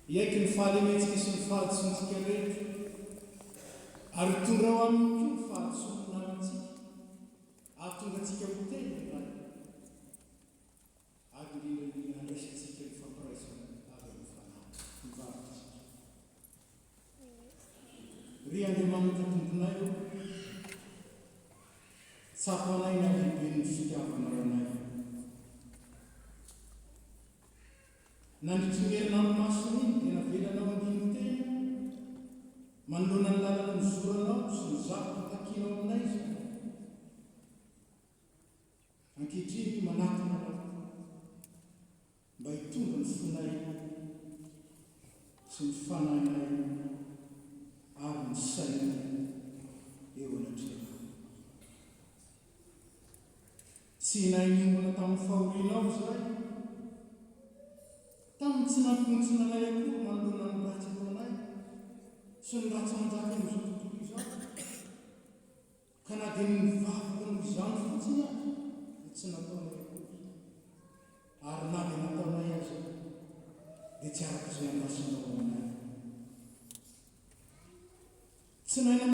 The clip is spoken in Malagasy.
iaiky ny fahalemetsika sy ny fahatsontsika rehetra ary tonga ao aminy ko ny fahatsonona amintsika ahatonga atsika ho tena iray ary indrindra andraisantsika ny fampiraisana avy amin'ny fanahy mivaritsika ry Andriamanitra tomponay io tsapanay na lehibe ny fitiavana ranay nandritry ny herinanomasina iny dia navelanao andiny tena manoloana ny lalana ny zoranao sy ny zavoka takinao aminay izany ankehitriny manatona mba hitonga ny fonay sy ny fanahinay ary ny sainay eo anatrehana tsy hinay niombona tamin'ny fahorianao izay tamin'ny tsy nampimontsina anay akory manoloana ny ratsy ataonay sy ny ratsy manjaka amin'izao tontolo izao ka na dia nivavaka noho izany fotsiny azy dia tsy nataonay akory ary na dia nataonay azy dia tsy araka izay andrasanao aminay tsy naina